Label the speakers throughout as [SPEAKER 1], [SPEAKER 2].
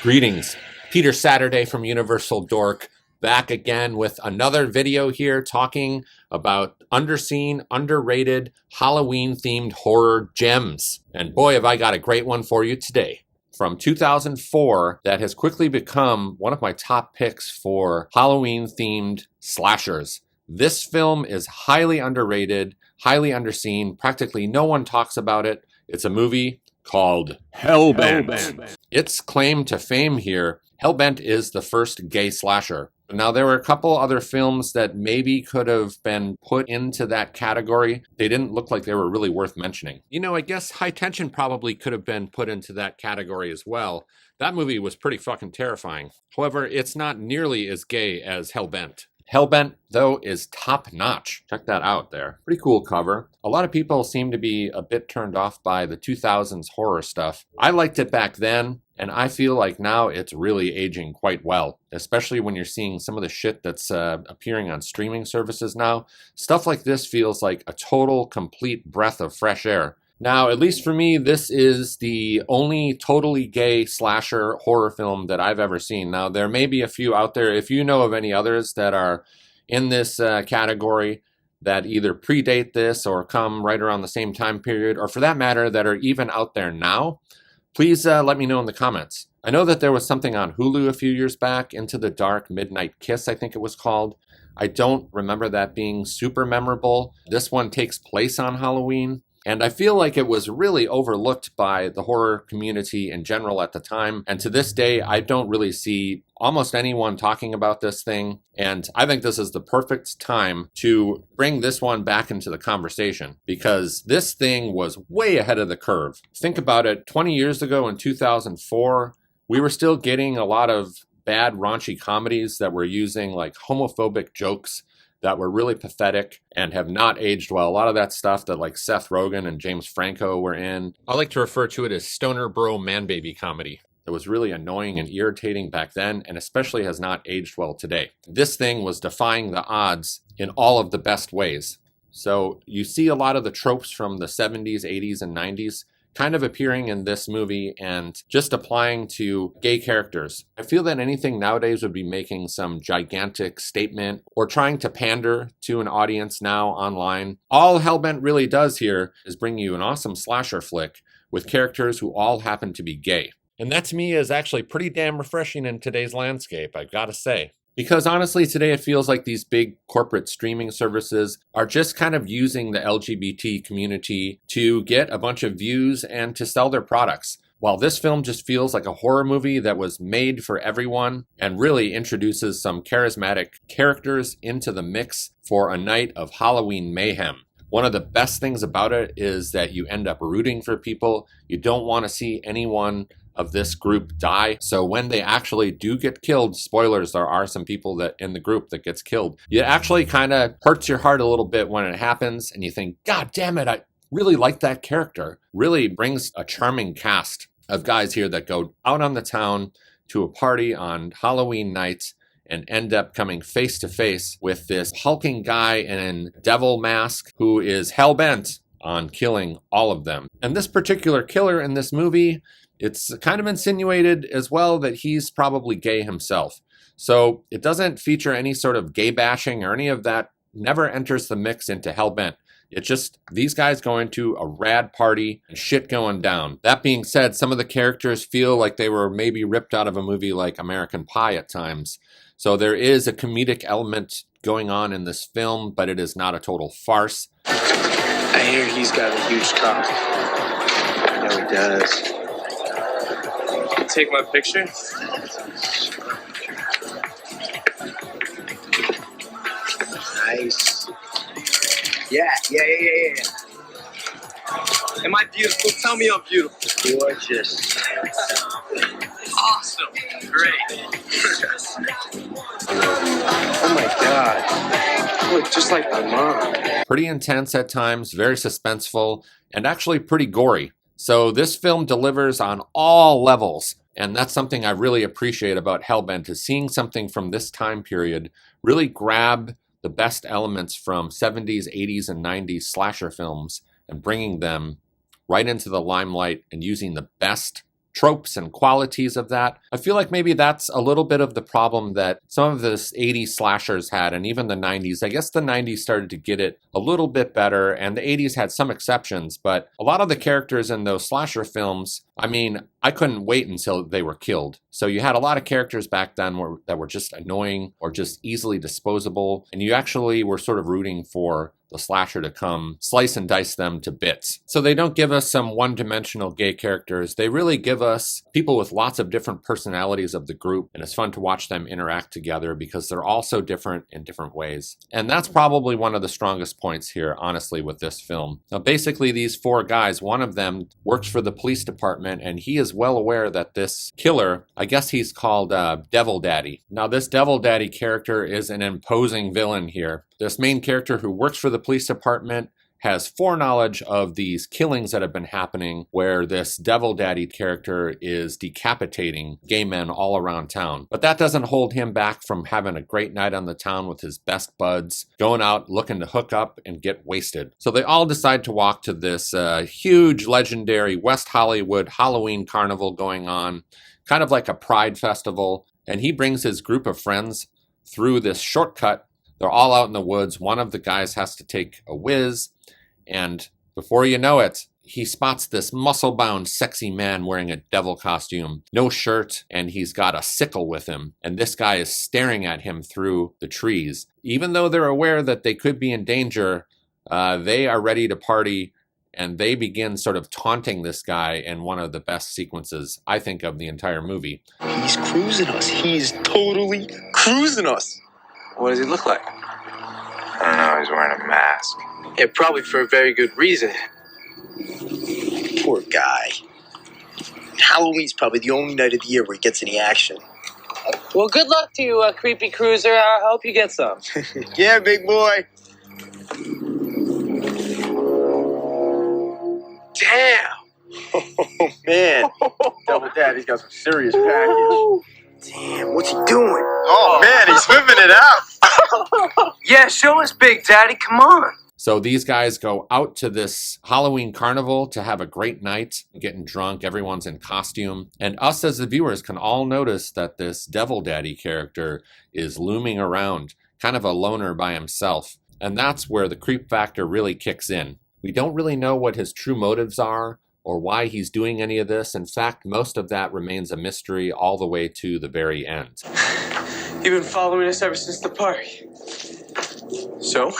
[SPEAKER 1] Greetings, Peter Saturday from Universal Dork, back again with another video here talking about underseen, underrated, Halloween-themed horror gems. And boy, have I got a great one for you today. From 2004, that has quickly become one of my top picks for Halloween-themed slashers. This film is highly underrated, highly underseen, practically no one talks about it. It's a movie called HELLBENT. Its claim to fame here, HELLBENT is the first gay slasher. Now, there were a couple other films that maybe could have been put into that category. They didn't look like they were really worth mentioning. You know, I guess High Tension probably could have been put into that category as well. That movie was pretty fucking terrifying. However, it's not nearly as gay as HELLBENT. HELLBENT, though, is top-notch. Check that out there. Pretty cool cover. A lot of people seem to be a bit turned off by the 2000s horror stuff. I liked it back then, and I feel like now it's really aging quite well, especially when you're seeing some of the shit that's appearing on streaming services now. Stuff like this feels like a total, complete breath of fresh air. Now, at least for me, this is the only totally gay slasher horror film that I've ever seen. Now, there may be a few out there. If you know of any others that are in this category that either predate this or come right around the same time period, or for that matter, that are even out there now, please let me know in the comments. I know that there was something on Hulu a few years back, Into the Dark Midnight Kiss, I think it was called. I don't remember that being super memorable. This one takes place on Halloween. And I feel like it was really overlooked by the horror community in general at the time. And to this day, I don't really see almost anyone talking about this thing. And I think this is the perfect time to bring this one back into the conversation, because this thing was way ahead of the curve. Think about it, 20 years ago in 2004, we were still getting a lot of bad, raunchy comedies that were using like homophobic jokes that were really pathetic and have not aged well. A lot of that stuff that like Seth Rogen and James Franco were in, I like to refer to it as stoner bro man baby comedy. It was really annoying and irritating back then, and especially has not aged well today. This thing was defying the odds in all of the best ways. So you see a lot of the tropes from the 70s, 80s, and 90s kind of appearing in this movie and just applying to gay characters. I feel that anything nowadays would be making some gigantic statement or trying to pander to an audience now online. All HELLBENT really does here is bring you an awesome slasher flick with characters who all happen to be gay. And that to me is actually pretty damn refreshing in today's landscape, I've got to say. Because honestly, today it feels like these big corporate streaming services are just kind of using the LGBT community to get a bunch of views and to sell their products. While this film just feels like a horror movie that was made for everyone and really introduces some charismatic characters into the mix for a night of Halloween mayhem. One of the best things about it is that you end up rooting for people. You don't want to see anyone of this group die. So when they actually do get killed, spoilers, there are some people that in the group that gets killed. It actually kind of hurts your heart a little bit when it happens and you think, God damn it, I really like that character. Really brings a charming cast of guys here that go out on the town to a party on Halloween night and end up coming face to face with this hulking guy in a devil mask who is hell-bent on killing all of them. And this particular killer in this movie, it's kind of insinuated as well that he's probably gay himself. So it doesn't feature any sort of gay bashing or any of that, never enters the mix into HELLBENT. It's just these guys going to a rad party and shit going down. That being said, some of the characters feel like they were maybe ripped out of a movie like American Pie at times. So there is a comedic element going on in this film, but it is not a total farce.
[SPEAKER 2] I hear he's got a huge cock. I know he does. Take my picture? Nice. Yeah. Am I beautiful? Tell me I'm beautiful. Gorgeous. Awesome. Great. Oh my God. You look just like my mom.
[SPEAKER 1] Pretty intense at times, very suspenseful, and actually pretty gory. So this film delivers on all levels, and that's something I really appreciate about HELLBENT, is seeing something from this time period really grab the best elements from 70s, 80s, and 90s slasher films and bringing them right into the limelight and using the best tropes and qualities of that. I feel like maybe that's a little bit of the problem that some of the 80s slashers had, and even the 90s. I guess the 90s started to get it a little bit better, and the 80s had some exceptions, but a lot of the characters in those slasher films, I mean, I couldn't wait until they were killed. So you had a lot of characters back then that were just annoying or just easily disposable, and you actually were sort of rooting for the slasher to come slice and dice them to bits. So they don't give us some one-dimensional gay characters. They really give us people with lots of different personalities of the group, and it's fun to watch them interact together because they're all so different in different ways. And that's probably one of the strongest points here, honestly, with this film. Now, basically, these four guys, one of them works for the police department, and he is well aware that this killer, I guess he's called Devil Daddy. Now, this Devil Daddy character is an imposing villain here. This main character who works for the police department has foreknowledge of these killings that have been happening where this Devil Daddy character is decapitating gay men all around town. But that doesn't hold him back from having a great night on the town with his best buds, going out looking to hook up and get wasted. So they all decide to walk to this huge legendary West Hollywood Halloween carnival going on, kind of like a pride festival. And he brings his group of friends through this shortcut. They're all out in the woods. One of the guys has to take a whiz, and before you know it, he spots this muscle-bound, sexy man wearing a devil costume, no shirt, and he's got a sickle with him. And this guy is staring at him through the trees. Even though they're aware that they could be in danger, they are ready to party, and they begin sort of taunting this guy in one of the best sequences, I think, of the entire movie.
[SPEAKER 2] He's cruising us. He's totally cruising us. What does he look like?
[SPEAKER 3] I don't know, he's wearing a mask.
[SPEAKER 2] Yeah, probably for a very good reason. Poor guy. Halloween's probably the only night of the year where he gets any action.
[SPEAKER 4] Well, good luck to you, creepy cruiser. I hope you get some.
[SPEAKER 2] Yeah, big boy. Damn. Oh, man. Devil Daddy's got some serious package. Damn, what's he doing?
[SPEAKER 3] Oh, man, he's whipping it out.
[SPEAKER 4] Yeah, show us, Big Daddy. Come on.
[SPEAKER 1] So these guys go out to this Halloween carnival to have a great night, getting drunk, everyone's in costume. And us as the viewers can all notice that this Devil Daddy character is looming around, kind of a loner by himself. And that's where the creep factor really kicks in. We don't really know what his true motives are or why he's doing any of this. In fact, most of that remains a mystery all the way to the very end.
[SPEAKER 4] You've been following us ever since the party. So?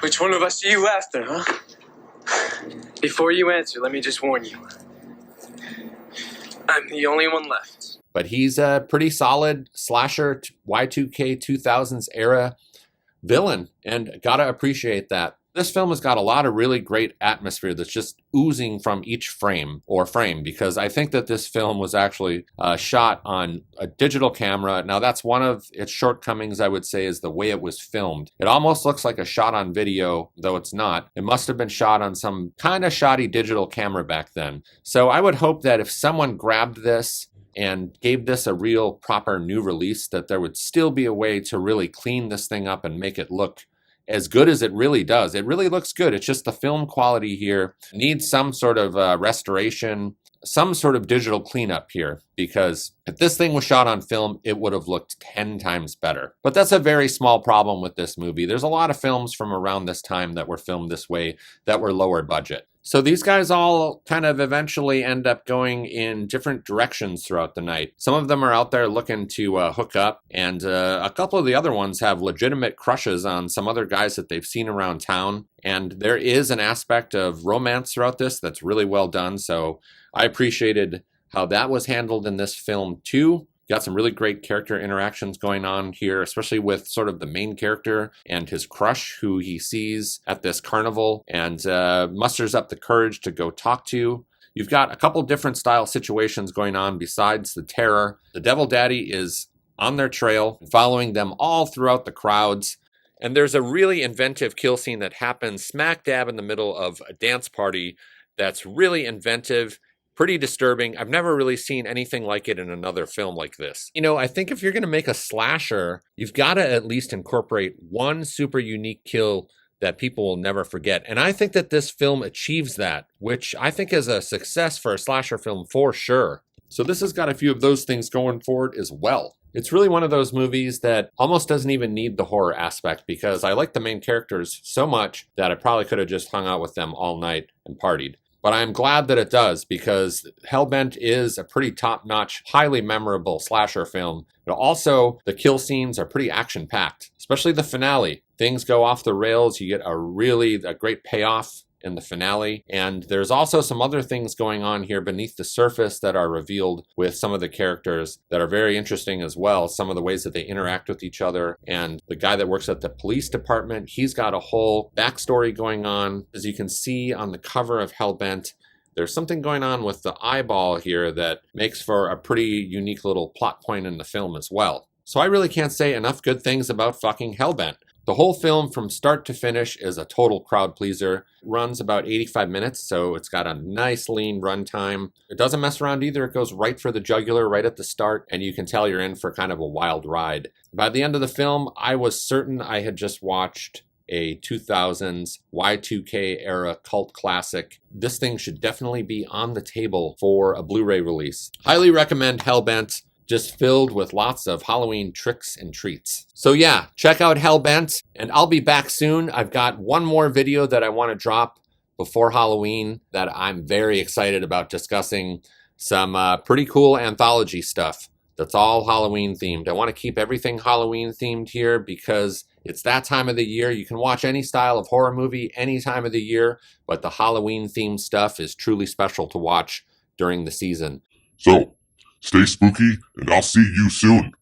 [SPEAKER 4] Which one of us are you after, huh? Before you answer, let me just warn you. I'm the only one left.
[SPEAKER 1] But he's a pretty solid slasher Y2K 2000s era villain, and gotta appreciate that. This film has got a lot of really great atmosphere that's just oozing from each frame, because I think that this film was actually shot on a digital camera. Now, that's one of its shortcomings, I would say, is the way it was filmed. It almost looks like a shot on video, though it's not. It must have been shot on some kind of shoddy digital camera back then. So I would hope that if someone grabbed this and gave this a real proper new release, that there would still be a way to really clean this thing up and make it look as good as it really does. It really looks good. It's just the film quality here needs some sort of restoration, some sort of digital cleanup here, because if this thing was shot on film, it would have looked 10 times better. But that's a very small problem with this movie. There's a lot of films from around this time that were filmed this way that were lower budget. So these guys all kind of eventually end up going in different directions throughout the night. Some of them are out there looking to hook up, and a couple of the other ones have legitimate crushes on some other guys that they've seen around town. And there is an aspect of romance throughout this that's really well done, so I appreciated how that was handled in this film too. Got some really great character interactions going on here, especially with sort of the main character and his crush, who he sees at this carnival and musters up the courage to go talk to. You've got a couple different style situations going on besides the terror. The Devil Daddy is on their trail, following them all throughout the crowds. And there's a really inventive kill scene that happens smack dab in the middle of a dance party that's really inventive. Pretty disturbing. I've never really seen anything like it in another film like this. You know, I think if you're going to make a slasher, you've got to at least incorporate one super unique kill that people will never forget. And I think that this film achieves that, which I think is a success for a slasher film for sure. So this has got a few of those things going for it as well. It's really one of those movies that almost doesn't even need the horror aspect, because I like the main characters so much that I probably could have just hung out with them all night and partied. But I'm glad that it does, because Hellbent is a pretty top-notch, highly memorable slasher film. But also, the kill scenes are pretty action-packed, especially the finale. Things go off the rails. You get a great payoff in the finale. And there's also some other things going on here beneath the surface that are revealed with some of the characters that are very interesting as well. Some of the ways that they interact with each other. And the guy that works at the police department, he's got a whole backstory going on. As you can see on the cover of Hellbent, there's something going on with the eyeball here that makes for a pretty unique little plot point in the film as well. So I really can't say enough good things about fucking Hellbent. The whole film from start to finish is a total crowd pleaser. Runs about 85 minutes, so it's got a nice lean runtime. It doesn't mess around either. It goes right for the jugular right at the start, and you can tell you're in for kind of a wild ride. By the end of the film, I was certain I had just watched a 2000s Y2K era cult classic. This thing should definitely be on the table for a Blu-ray release. Highly recommend Hellbent. Just filled with lots of Halloween tricks and treats. So yeah, check out Hellbent, and I'll be back soon. I've got one more video that I want to drop before Halloween that I'm very excited about discussing some pretty cool anthology stuff that's all Halloween themed. I want to keep everything Halloween themed here because it's that time of the year. You can watch any style of horror movie any time of the year, but the Halloween themed stuff is truly special to watch during the season.
[SPEAKER 5] So, stay spooky, and I'll see you soon.